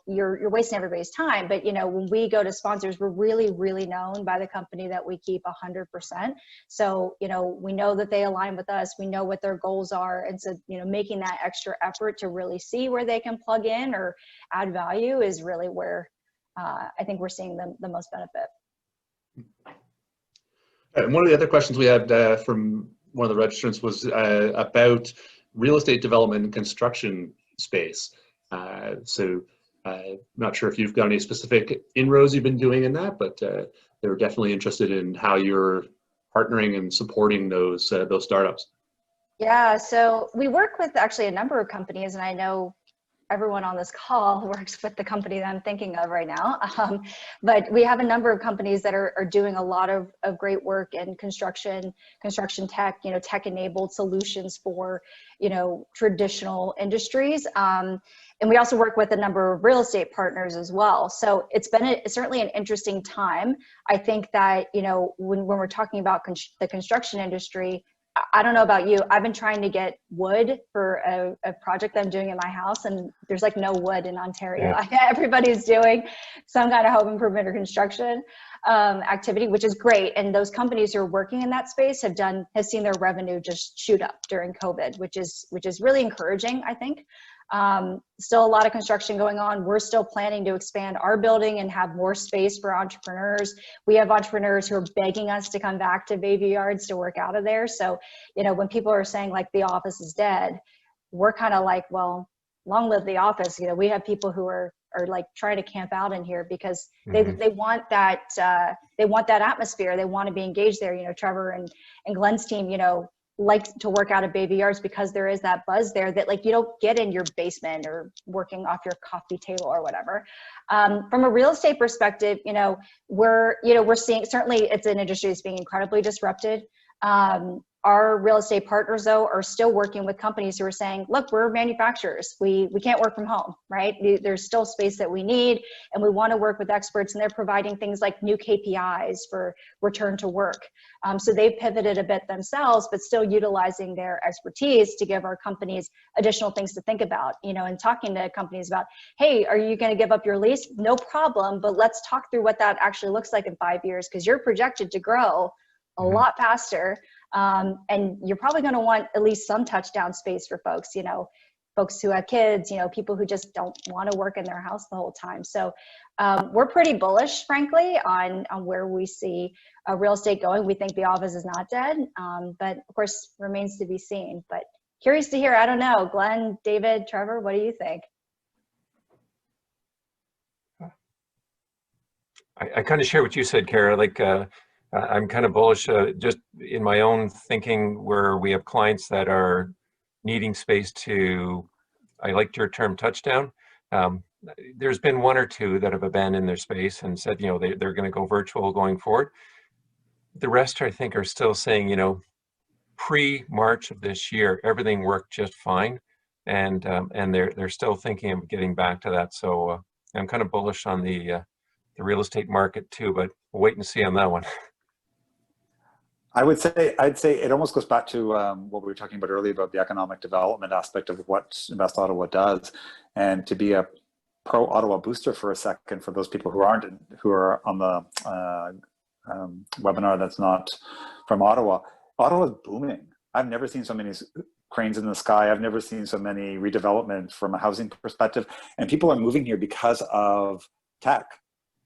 Speaker 2: you're wasting everybody's time. But, when we go to sponsors, we're really, really known by the company that we keep 100%. So, we know that they align with us. We know what their goals are. And so, making that extra effort to really see where they can plug in or add value is really where I think we're seeing the most benefit.
Speaker 1: And one of the other questions we had from one of the registrants was about real estate development and construction space. So not sure if you've got any specific inroads you've been doing in that, but they were definitely interested in how you're partnering and supporting those startups.
Speaker 2: Yeah, so we work with actually a number of companies, and I know everyone on this call works with the company that I'm thinking of right now. But we have a number of companies that are doing a lot of great work in construction tech, tech-enabled solutions for, traditional industries. And we also work with a number of real estate partners as well. So it's been certainly an interesting time. I think that, when we're talking about the construction industry, I don't know about you, I've been trying to get wood for a project that I'm doing in my house, and there's like no wood in Ontario. Yeah. Everybody's doing some kind of home improvement or construction activity, which is great. And those companies who are working in that space have seen their revenue just shoot up during COVID, which is really encouraging, I think. Still a lot of construction going on. We're still planning to expand our building and have more space for entrepreneurs. We have entrepreneurs who are begging us to come back to Baby Yards to work out of there. So, when people are saying like the office is dead, we're kind of like, well, long live the office. We have people who are like trying to camp out in here because they want that, atmosphere. They want to be engaged there. Trevor and Glenn's team, like to work out of Baby Yards because there is that buzz there that like you don't get in your basement or working off your coffee table or whatever. From a real estate perspective, we're seeing, certainly it's an industry that's being incredibly disrupted. Our real estate partners, though, are still working with companies who are saying, look, we're manufacturers. We can't work from home, right? There's still space that we need, and we want to work with experts, and they're providing things like new KPIs for return to work. So they've pivoted a bit themselves, but still utilizing their expertise to give our companies additional things to think about, and talking to companies about, hey, are you going to give up your lease? No problem, but let's talk through what that actually looks like in 5 years, because you're projected to grow a lot faster. And you're probably going to want at least some touchdown space for folks, folks who have kids, people who just don't want to work in their house the whole time. So we're pretty bullish, frankly, on where we see real estate going. We think the office is not dead, but of course remains to be seen. But curious to hear, I don't know, Glenn, David, Trevor, what do you think?
Speaker 3: I kind of share what you said, Kara. Like, I'm kind of bullish just in my own thinking, where we have clients that are needing space to, I liked your term, touchdown. There's been one or two that have abandoned their space and said, they're going to go virtual going forward. The rest, I think, are still saying, pre-March of this year, everything worked just fine. And they're still thinking of getting back to that. So I'm kind of bullish on the real estate market too, but we'll wait and see on that one.
Speaker 5: I'd say it almost goes back to what we were talking about earlier about the economic development aspect of what Invest Ottawa does, and to be a pro Ottawa booster for a second for those people who are on the webinar that's not from Ottawa. Ottawa's booming. I've never seen so many cranes in the sky. I've never seen so many redevelopment from a housing perspective, and people are moving here because of tech.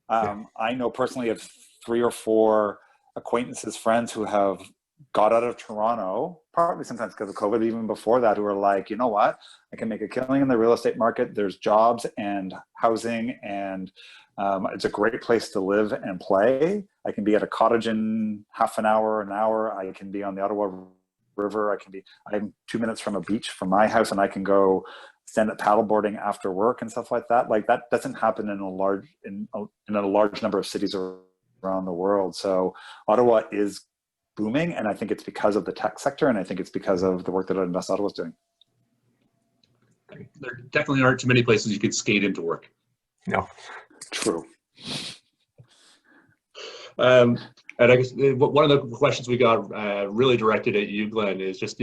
Speaker 5: I know personally of 3 or 4 acquaintances, friends who have got out of Toronto, partly sometimes because of COVID, even before that, who are like, you know what, I can make a killing in the real estate market. There's jobs and housing, and it's a great place to live and play. I can be at a cottage in half an hour. I can be on the Ottawa River. I'm 2 minutes from a beach from my house, and I can go stand up paddleboarding after work and stuff like that. Like, that doesn't happen in a large number of cities around the world. So Ottawa is booming, and I think it's because of the tech sector, and I think it's because of the work that Invest Ottawa is doing.
Speaker 1: There definitely aren't too many places you could skate into work.
Speaker 3: No.
Speaker 5: True.
Speaker 1: And I guess one of the questions we got really directed at you, Glenn, is just,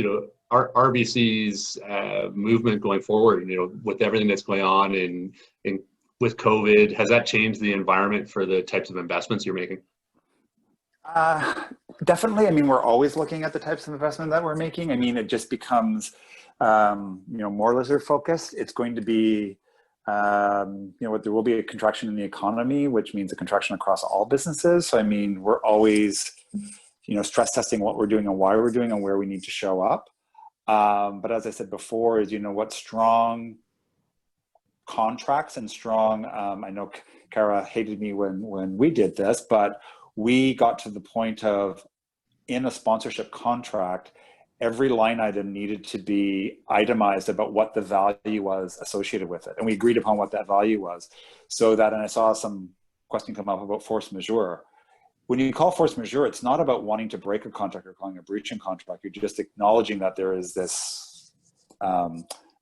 Speaker 1: our RBC's movement going forward, with everything that's going on with COVID, has that changed the environment for the types of investments you're making?
Speaker 5: Definitely. I mean, we're always looking at the types of investment that we're making. I mean, it just becomes, more lizard focused. It's going to be, there will be a contraction in the economy, which means a contraction across all businesses. So, I mean, we're always, stress testing what we're doing and why we're doing and where we need to show up. But as I said before, is, what strong contracts and strong, I know Kara hated me when we did this, but we got to the point of, in a sponsorship contract, every line item needed to be itemized about what the value was associated with it. And we agreed upon what that value was. So that, and I saw some question come up about force majeure. When you call force majeure, it's not about wanting to break a contract or calling a breach in contract. You're just acknowledging that there is this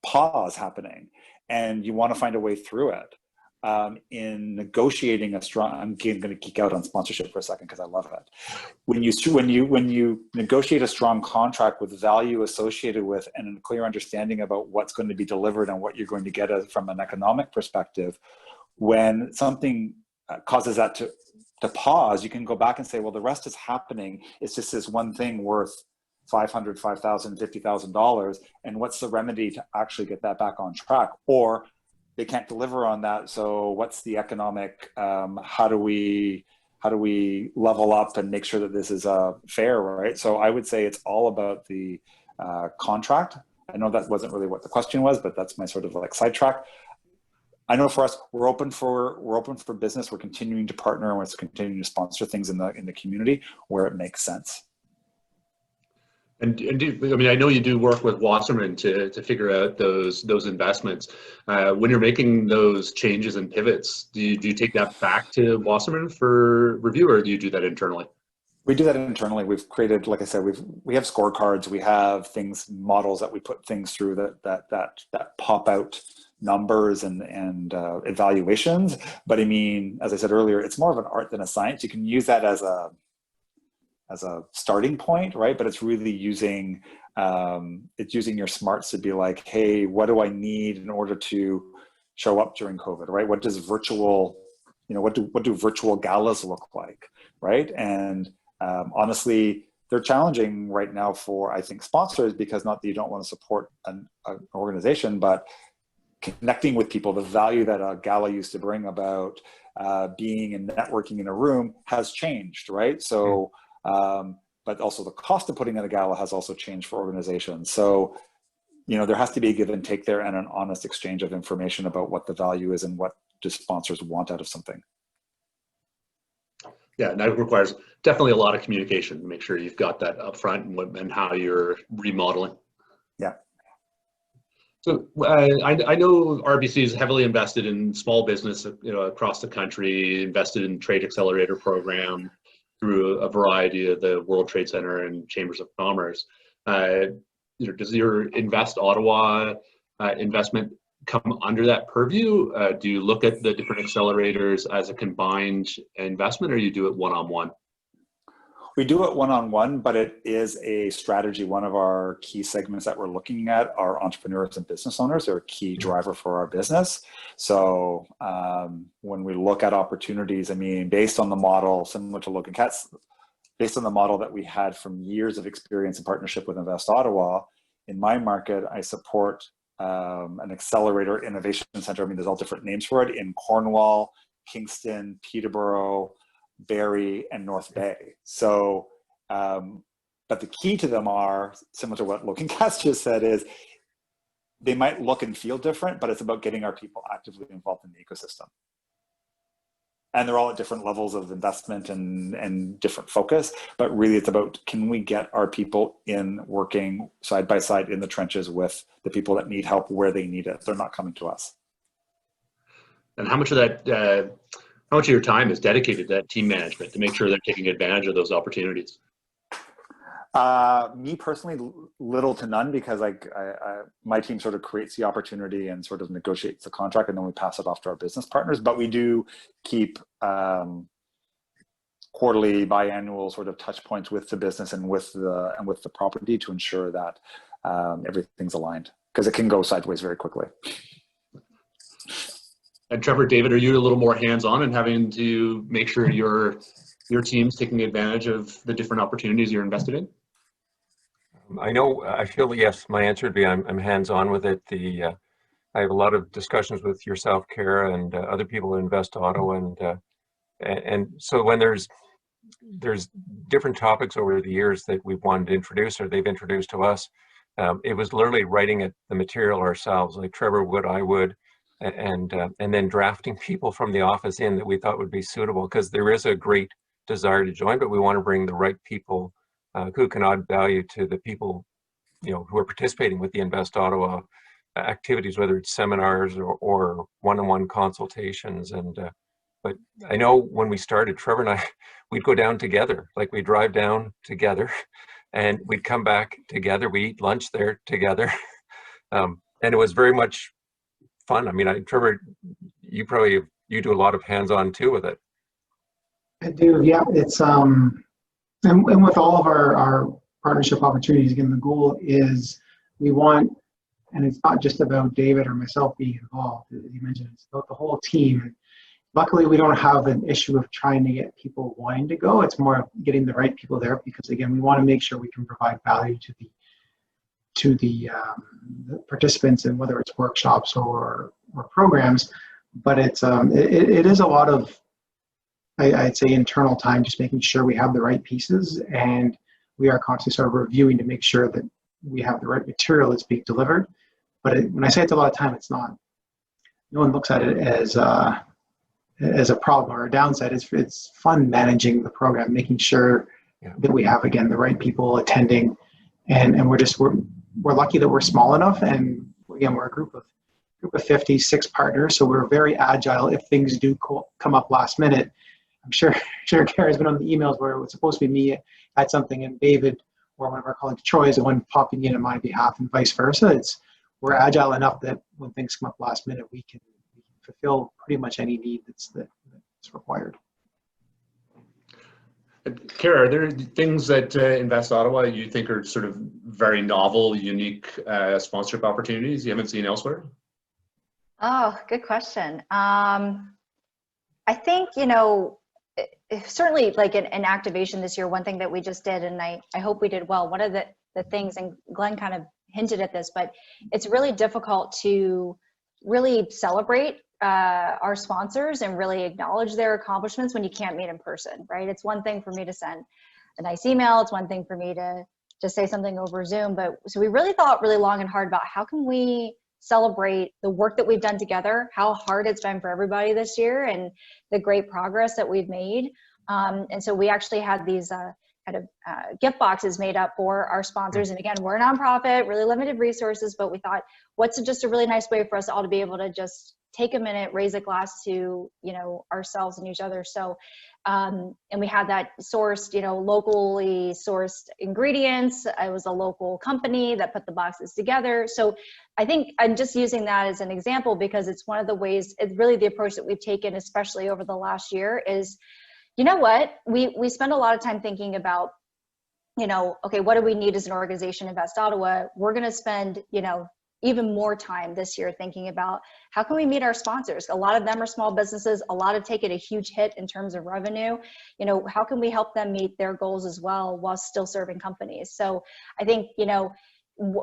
Speaker 5: pause happening, and you want to find a way through it. In negotiating a strong, I'm going to geek out on sponsorship for a second because I love it. When you negotiate a strong contract with value associated with and a clear understanding about what's going to be delivered and what you're going to get from an economic perspective, when something causes that to pause, you can go back and say, well, the rest is happening. It's just this one thing worth $500, $5,000, $50,000, and what's the remedy to actually get that back on track? Or they can't deliver on that. So what's the economic, how do we level up and make sure that this is fair, right? So I would say it's all about the contract. I know that wasn't really what the question was, but that's my sort of like sidetrack. I know for us, we're open for business. We're continuing to partner, and we're continuing to sponsor things in the community where it makes sense.
Speaker 1: And I know you do work with Wasserman to figure out those investments. When you're making those changes and pivots, do you take that back to Wasserman for review, or do you do that internally?
Speaker 5: We do that internally. We've created, like I said, we have scorecards. We have models that we put things through that pop out numbers and evaluations. But I mean, as I said earlier, it's more of an art than a science. You can use that as a starting point, right? But it's really using your smarts to be like, hey, what do I need in order to show up during COVID, right? What does virtual, what do virtual galas look like, right? And honestly, they're challenging right now for, I think, sponsors, because not that you don't want to support an organization, but connecting with people, the value that a gala used to bring about being and networking in a room has changed, right? So, but also the cost of putting in a gala has also changed for organizations. So, there has to be a give and take there, and an honest exchange of information about what the value is and what do sponsors want out of something.
Speaker 1: Yeah, and that requires definitely a lot of communication to make sure you've got that up front and how you're remodeling.
Speaker 5: Yeah.
Speaker 1: So I know RBC is heavily invested in small business, across the country, invested in trade accelerator program through a variety of the World Trade Center and Chambers of Commerce. Does your Invest Ottawa investment come under that purview? Do you look at the different accelerators as a combined investment, or you do it one-on-one?
Speaker 5: We do it one-on-one, but it is a strategy. One of our key segments that we're looking at are entrepreneurs and business owners. They're a key driver for our business. So when we look at opportunities, I mean, based on the model, similar to Logan Cats, based on the model that we had from years of experience in partnership with Invest Ottawa, in my market, I support an accelerator innovation center. I mean, there's all different names for it, in Cornwall, Kingston, Peterborough, Barrie, and North Bay. So, but the key to them are, similar to what Logan Cass just said, is they might look and feel different, but it's about getting our people actively involved in the ecosystem. And they're all at different levels of investment and different focus, but really it's about, can we get our people in working side by side in the trenches with the people that need help where they need it? They're not coming to us.
Speaker 1: And how much of that, how much of your time is dedicated to that team management to make sure they're taking advantage of those opportunities?
Speaker 5: Me personally, little to none, because my team sort of creates the opportunity and sort of negotiates the contract, and then we pass it off to our business partners. But we do keep quarterly, biannual sort of touch points with the business and with the property to ensure that everything's aligned, because it can go sideways very quickly.
Speaker 1: And Trevor, David, are you a little more hands-on in having to make sure your team's taking advantage of the different opportunities you're invested in?
Speaker 3: I feel yes, my answer would be I'm hands-on with it. I have a lot of discussions with yourself, Kara, and other people in Invest Ottawa, and so when there's different topics over the years that we've wanted to introduce or they've introduced to us, it was literally writing the material ourselves, like Trevor would, I would, and then drafting people from the office in that we thought would be suitable, because there is a great desire to join, but we want to bring the right people who can add value to the people, who are participating with the Invest Ottawa activities, whether it's seminars or one-on-one consultations. But I know when we started, Trevor and I, we'd go down together, like we'd drive down together and we'd come back together, we eat lunch there together. And it was very much fun. I mean, Trevor, you do a lot of hands-on too with it.
Speaker 4: I do, yeah. It's and with all of our partnership opportunities, again, the goal is we want, and it's not just about David or myself being involved, as you mentioned, it's about the whole team. Luckily, we don't have an issue of trying to get people wanting to go. It's more of getting the right people there, because again, we want to make sure we can provide value to the participants, and whether it's workshops or programs. But it is a lot of, I'd say, internal time, just making sure we have the right pieces, and we are constantly sort of reviewing to make sure that we have the right material that's being delivered. But when I say it's a lot of time, it's not. No one looks at it as a problem or a downside. It's fun managing the program, making sure that we have, again, the right people attending, and we're lucky that we're small enough, and again, we're a group of 56 partners, so we're very agile if things do come up last minute. I'm sure Kara's been on the emails where it was supposed to be me at something, and David or one of our colleagues, Troy, is the one popping in on my behalf, and vice versa. We're agile enough that when things come up last minute, we can fulfill pretty much any need that's required.
Speaker 1: Kara, are there things that Invest Ottawa you think are sort of very novel, unique sponsorship opportunities you haven't seen elsewhere?
Speaker 2: Oh, good question. I think, certainly like an activation this year, one thing that we just did, and I hope we did well, one of the things, and Glenn kind of hinted at this, but it's really difficult to really celebrate our sponsors and really acknowledge their accomplishments when you can't meet in person, right? It's one thing for me to send a nice email. It's one thing for me to just say something over Zoom. But so we really thought really long and hard about how can we celebrate the work that we've done together, how hard it's been for everybody this year, and the great progress that we've made. And so we actually had these gift boxes made up for our sponsors. And again, we're a nonprofit, really limited resources, but we thought, what's just a really nice way for us all to be able to just take a minute, raise a glass to, ourselves and each other. So, and we had that sourced, locally sourced ingredients. It was a local company that put the boxes together. So I think I'm just using that as an example because it's one of the ways, it's really the approach that we've taken, especially over the last year, is, you know what, we spend a lot of time thinking about, okay, what do we need as an organization, Invest Ottawa? We're going to spend, even more time this year thinking about how can we meet our sponsors? A lot of them are small businesses. A lot have taken a huge hit in terms of revenue. How can we help them meet their goals as well while still serving companies? So I think,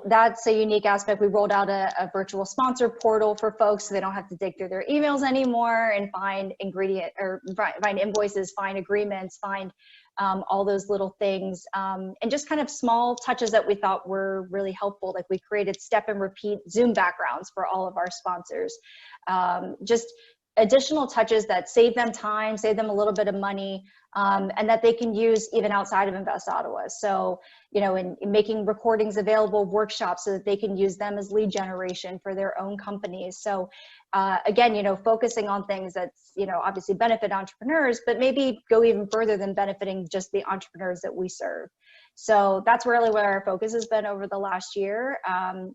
Speaker 2: that's a unique aspect. We rolled out a virtual sponsor portal for folks so they don't have to dig through their emails anymore and find find invoices, find agreements, find all those little things, and just kind of small touches that we thought were really helpful. Like we created step and repeat Zoom backgrounds for all of our sponsors. Just additional touches that save them time, save them a little bit of money, and that they can use even outside of Invest Ottawa. So, you know, in making recordings available, workshops, so that they can use them as lead generation for their own companies. So again, you know, focusing on things that's, you know, obviously benefit entrepreneurs, but maybe go even further than benefiting just the entrepreneurs that we serve. So that's really where our focus has been over the last year.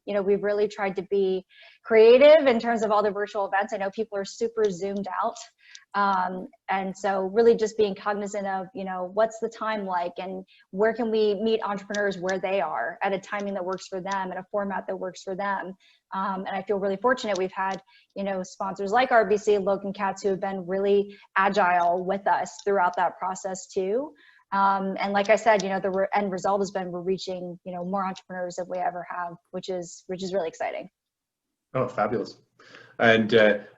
Speaker 2: You know, we've really tried to be creative in terms of all the virtual events. I know people are super zoomed out. And so really just being cognizant of, you know, what's the time like and where can we meet entrepreneurs where they are at a timing that works for them and a format that works for them. And I feel really fortunate. We've had, you know, sponsors like RBC, Logan Katz, who have been really agile with us throughout that process too. And like I said, you know, the end result has been we're reaching, you know, more entrepreneurs than we ever have, which is really exciting.
Speaker 1: Oh, fabulous. And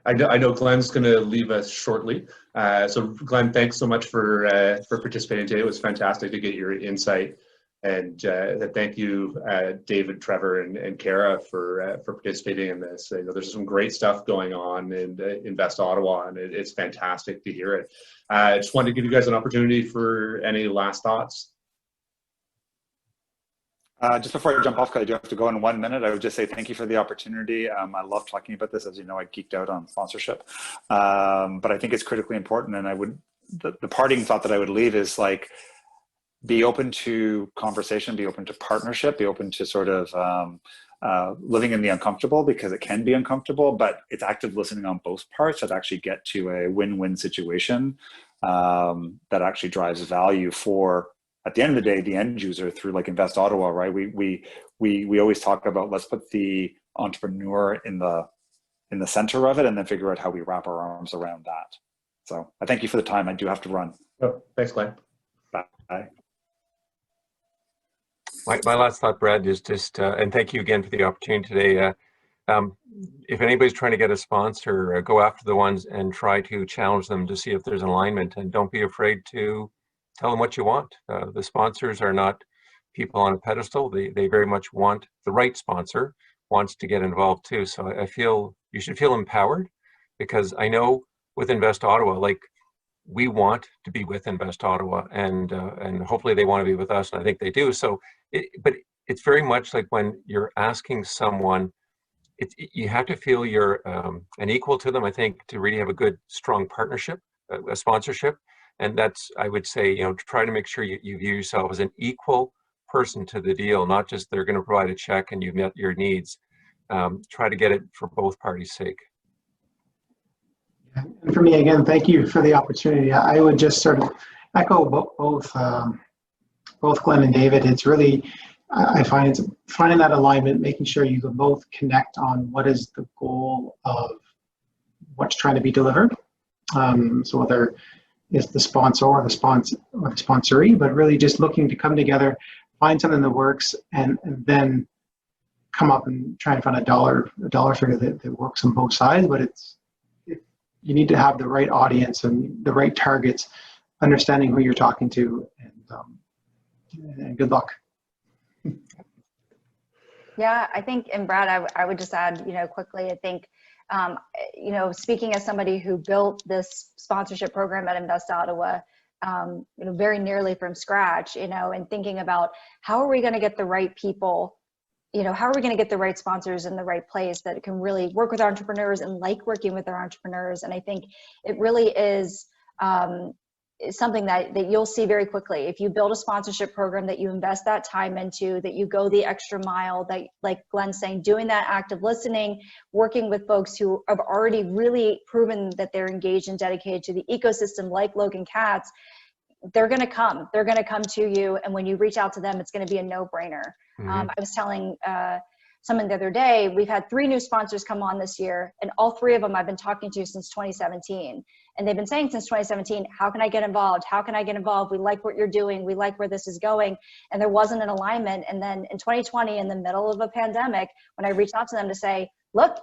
Speaker 1: I know Glenn's going to leave us shortly. So Glenn, thanks so much for participating today. It was fantastic to get your insight. And thank you, David, Trevor, and Kara for participating in this. You know, there's some great stuff going on in Invest Ottawa, and it's fantastic to hear it. I just wanted to give you guys an opportunity for any last thoughts.
Speaker 5: Just before I jump off, because I do have to go in 1 minute, I would just say thank you for the opportunity. I love talking about this. As you know, I geeked out on sponsorship, but I think it's critically important. And the parting thought that I would leave is like, be open to conversation, be open to partnership, be open to sort of living in the uncomfortable, because it can be uncomfortable, but it's active listening on both parts that actually get to a win-win situation that actually drives value for, at the end of the day, the end user through like Invest Ottawa, right? We always talk about, let's put the entrepreneur in the center of it and then figure out how we wrap our arms around that. So I thank you for the time. I do have to run.
Speaker 1: Oh, thanks, Glenn.
Speaker 5: Bye.
Speaker 3: My last thought, Brad, is just, and thank you again for the opportunity today. If anybody's trying to get a sponsor, go after the ones and try to challenge them to see if there's alignment, and don't be afraid to tell them what you want. The sponsors are not people on a pedestal. They very much want, the right sponsor wants to get involved too. So I feel you should feel empowered, because I know with Invest Ottawa, like, we want to be with Invest Ottawa, and hopefully they want to be with us, and I think they do. So, but it's very much like when you're asking someone, you have to feel you're an equal to them, I think, to really have a good, strong partnership, a sponsorship. And that's, I would say, you know, try to make sure you view yourself as an equal person to the deal, not just they're going to provide a check and you've met your needs. Try to get it for both parties' sake.
Speaker 4: And for me, again, thank you for the opportunity. I would just sort of echo both Glenn and David. It's really, I find it's finding that alignment, making sure you can both connect on what is the goal of what's trying to be delivered. So whether it's the sponsor or the sponsoree, but really just looking to come together, find something that works, and then come up and try and find a dollar figure that works on both sides. But you need to have the right audience and the right targets, understanding who you're talking to, and good luck.
Speaker 2: Yeah, I think, and Brad, I would just add, you know, quickly, I think, you know, speaking as somebody who built this sponsorship program at Invest Ottawa, you know, very nearly from scratch, you know, and thinking about how are we going to get the right people, you know, how are we going to get the right sponsors in the right place that can really work with entrepreneurs and like working with our entrepreneurs. And I think it really is something that you'll see very quickly. If you build a sponsorship program that you invest that time into, that you go the extra mile, that, like Glenn's saying, doing that active listening, working with folks who have already really proven that they're engaged and dedicated to the ecosystem, like Logan Katz, they're going to come to you. And when you reach out to them, it's going to be a no-brainer. I was telling someone the other day, we've had 3 new sponsors come on this year, and all 3 of them I've been talking to since 2017. And they've been saying since 2017, how can I get involved? How can I get involved? We like what you're doing. We like where this is going. And there wasn't an alignment. And then in 2020, in the middle of a pandemic, when I reached out to them to say, look,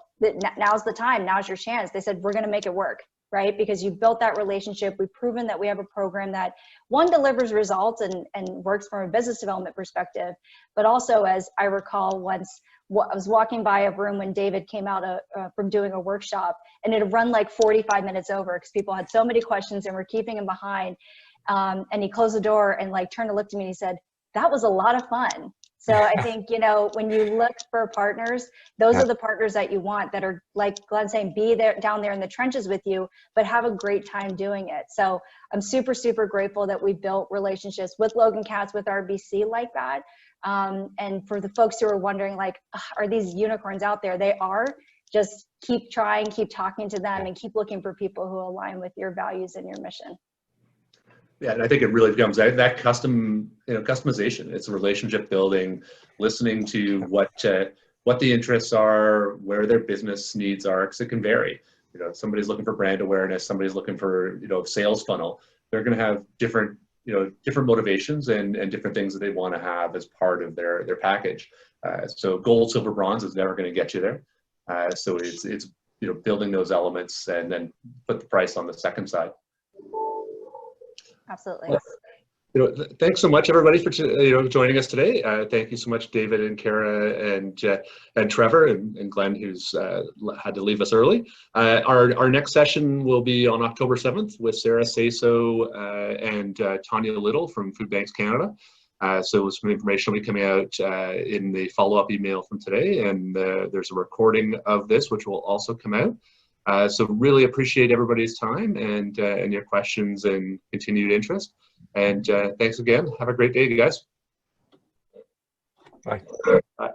Speaker 2: now's the time, now's your chance, they said, we're going to make it work, right? Because you built that relationship. We've proven that we have a program that, one, delivers results and works from a business development perspective, but also, as I recall, once I was walking by a room when David came out from doing a workshop, and it had run like 45 minutes over because people had so many questions and were keeping him behind. And he closed the door and like turned to look to me and he said, that was a lot of fun. So I think, you know, when you look for partners, those are the partners that you want, that are, like Glenn's saying, be there, down there in the trenches with you, but have a great time doing it. So I'm super, super grateful that we built relationships with Logan Katz, with RBC like that. And for the folks who are wondering, like, are these unicorns out there? They are. Just keep trying, keep talking to them, and keep looking for people who align with your values and your mission.
Speaker 1: Yeah, and I think it really becomes that customization. It's a relationship building, listening to what the interests are, where their business needs are, because it can vary. You know, if somebody's looking for brand awareness, somebody's looking for, you know, sales funnel. They're going to have different motivations and different things that they want to have as part of their package. So gold, silver, bronze is never going to get you there. So it's you know, building those elements and then put the price on the second side.
Speaker 2: Absolutely.
Speaker 1: You know, thanks so much, everybody, for joining us today. Thank you so much, David and Kara and Trevor and Glenn, who's had to leave us early. Our next session will be on October 7th with Sarah Saso and Tanya Little from Food Banks Canada. So some information will be coming out in the follow-up email from today, and there's a recording of this which will also come out. So really appreciate everybody's time and your questions and continued interest. And thanks again. Have a great day, you guys.
Speaker 3: Bye.
Speaker 1: Bye.